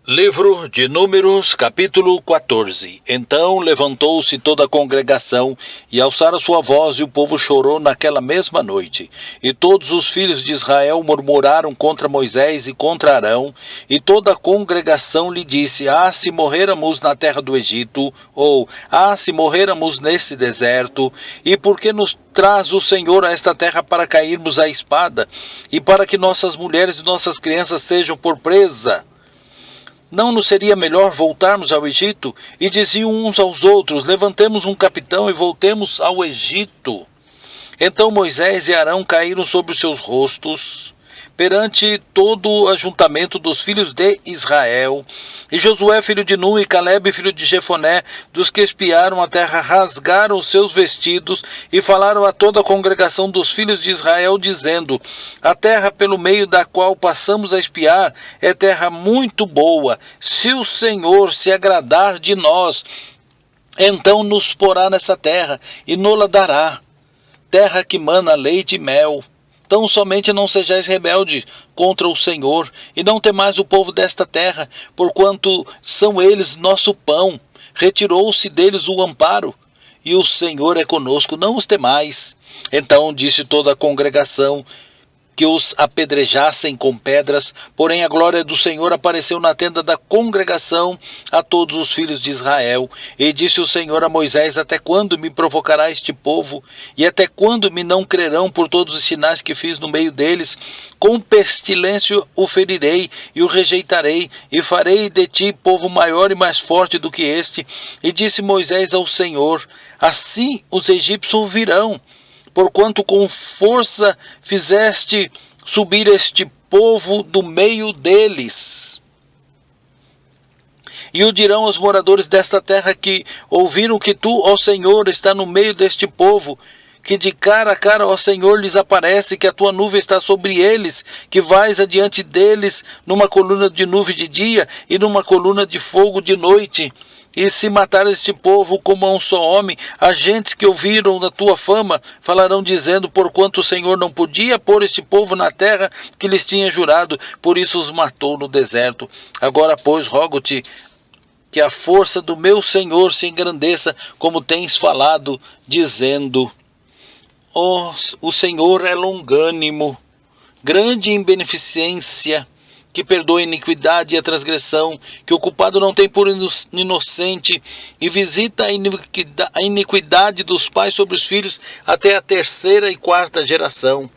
Livro de Números, capítulo 14. Então levantou-se toda a congregação, e alçaram sua voz, e o povo chorou naquela mesma noite. E todos os filhos de Israel murmuraram contra Moisés e contra Arão, e toda a congregação lhe disse: Ah, se morrêramos na terra do Egito, ou ah, se morrêramos nesse deserto, e por que nos traz o Senhor a esta terra para cairmos à espada, e para que nossas mulheres e nossas crianças sejam por presa? Não nos seria melhor voltarmos ao Egito? E diziam uns aos outros: Levantemos um capitão e voltemos ao Egito. Então Moisés e Arão caíram sobre os seus rostos perante todo o ajuntamento dos filhos de Israel. E Josué, filho de Nun, e Calebe, filho de Jefoné, dos que espiaram a terra, rasgaram os seus vestidos e falaram a toda a congregação dos filhos de Israel, dizendo: A terra pelo meio da qual passamos a espiar é terra muito boa. Se o Senhor se agradar de nós, então nos porá nessa terra e nos-la dará, terra que mana leite e mel. Tão somente não sejais rebelde contra o Senhor, e não temais o povo desta terra, porquanto são eles nosso pão. Retirou-se deles o amparo, e o Senhor é conosco, não os temais. Então disse toda a congregação que os apedrejassem com pedras, porém a glória do Senhor apareceu na tenda da congregação a todos os filhos de Israel. E disse o Senhor a Moisés: Até quando me provocará este povo? E até quando me não crerão por todos os sinais que fiz no meio deles? Com pestilência o ferirei e o rejeitarei, e farei de ti povo maior e mais forte do que este. E disse Moisés ao Senhor: Assim os egípcios ouvirão, porquanto com força fizeste subir este povo do meio deles. E o dirão aos moradores desta terra que ouviram que tu, ó Senhor, está no meio deste povo, que de cara a cara, ó Senhor, lhes aparece, que a tua nuvem está sobre eles, que vais adiante deles numa coluna de nuvem de dia e numa coluna de fogo de noite. E se matar este povo como a um só homem, as gentes que ouviram da tua fama falarão dizendo: Porquanto o Senhor não podia pôr este povo na terra que lhes tinha jurado, por isso os matou no deserto. Agora, pois, rogo-te que a força do meu Senhor se engrandeça, como tens falado, dizendo: o Senhor é longânimo, grande em beneficência, que perdoa a iniquidade e a transgressão, que o culpado não tem por inocente, e visita a iniquidade dos pais sobre os filhos até a terceira e quarta geração.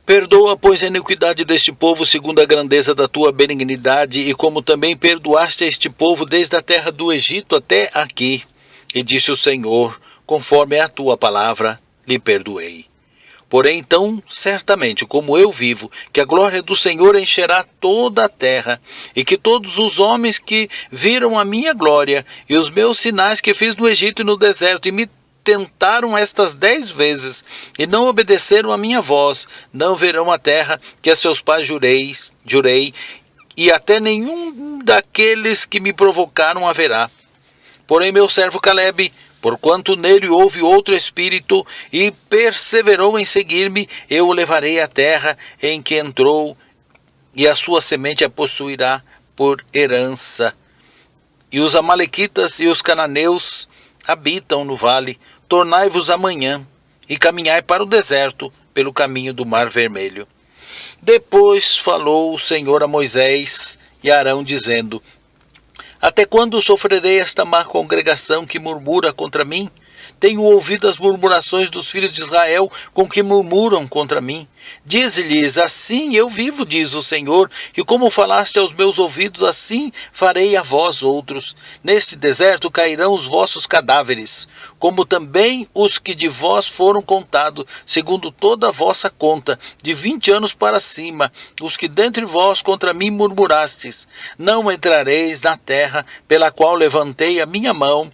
Perdoa, pois, a iniquidade deste povo segundo a grandeza da tua benignidade, e como também perdoaste a este povo desde a terra do Egito até aqui. E disse o Senhor: Conforme a tua palavra, lhe perdoei. Porém, então, certamente, como eu vivo, que a glória do Senhor encherá toda a terra, e que todos os homens que viram a minha glória e os meus sinais que fiz no Egito e no deserto, e me tentaram estas 10 vezes, e não obedeceram a minha voz, não verão a terra que a seus pais jurei, e até nenhum daqueles que me provocaram haverá. Porém, meu servo Calebe, porquanto nele houve outro espírito, e perseverou em seguir-me, eu o levarei à terra em que entrou, e a sua semente a possuirá por herança. E os amalequitas e os cananeus habitam no vale. Tornai-vos amanhã, e caminhai para o deserto, pelo caminho do Mar Vermelho. Depois falou o Senhor a Moisés e a Arão, dizendo: Até quando sofrerei esta má congregação que murmura contra mim? Tenho ouvido as murmurações dos filhos de Israel com que murmuram contra mim. Dize-lhes: Assim eu vivo, diz o Senhor, que como falaste aos meus ouvidos, assim farei a vós outros. Neste deserto cairão os vossos cadáveres, como também os que de vós foram contados, segundo toda a vossa conta, de 20 anos para cima, os que dentre vós contra mim murmurastes. Não entrareis na terra pela qual levantei a minha mão,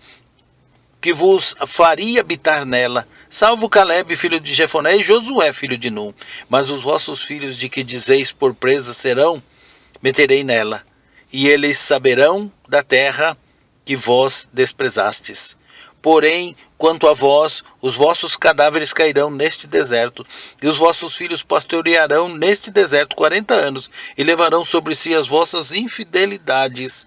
que vos faria habitar nela, salvo Calebe, filho de Jefoné, e Josué, filho de Nun. Mas os vossos filhos, de que dizeis por presa serão, meterei nela, e eles saberão da terra que vós desprezastes. Porém, quanto a vós, os vossos cadáveres cairão neste deserto, e os vossos filhos pastorearão neste deserto 40 anos, e levarão sobre si as vossas infidelidades,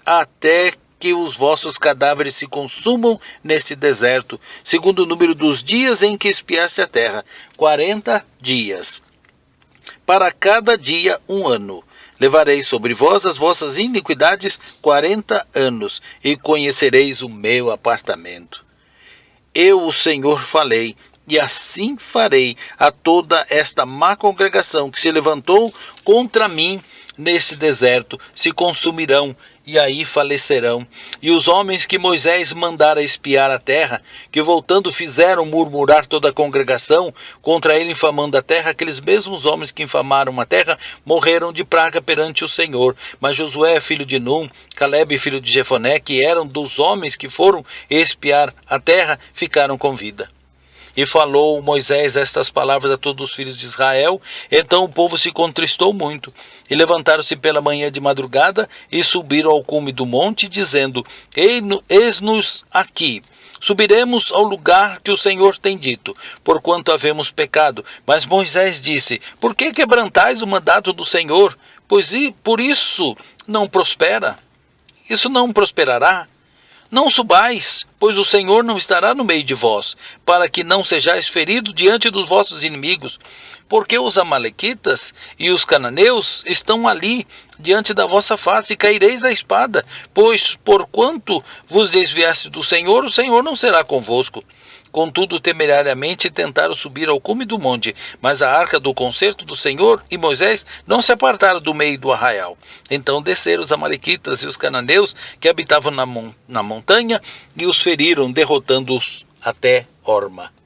até que os vossos cadáveres se consumam neste deserto, segundo o número dos dias em que espiaste a terra, 40 dias. Para cada dia 1 ano. Levarei sobre vós as vossas iniquidades 40 anos, e conhecereis o meu apartamento. Eu, o Senhor, falei, e assim farei a toda esta má congregação que se levantou contra mim neste deserto, se consumirão, e aí falecerão. E os homens que Moisés mandara espiar a terra, que voltando fizeram murmurar toda a congregação, contra ele infamando a terra, aqueles mesmos homens que infamaram a terra, morreram de praga perante o Senhor. Mas Josué, filho de Num, Calebe, filho de Jefoné, que eram dos homens que foram espiar a terra, ficaram com vida. E falou Moisés estas palavras a todos os filhos de Israel. Então o povo se contristou muito. E levantaram-se pela manhã de madrugada e subiram ao cume do monte, dizendo: Eis-nos aqui. Subiremos ao lugar que o Senhor tem dito, porquanto havemos pecado. Mas Moisés disse: Por que quebrantais o mandato do Senhor? Pois por isso não prospera. Isso não prosperará. Não subais, pois o Senhor não estará no meio de vós, para que não sejais feridos diante dos vossos inimigos, porque os amalequitas e os cananeus estão ali diante da vossa face, e caireis à espada, pois porquanto vos desviaste do Senhor, o Senhor não será convosco. Contudo, temerariamente tentaram subir ao cume do monte, mas a arca do concerto do Senhor e Moisés não se apartaram do meio do arraial. Então desceram os amalequitas e os cananeus que habitavam na montanha e os feriram, derrotando-os até Horma.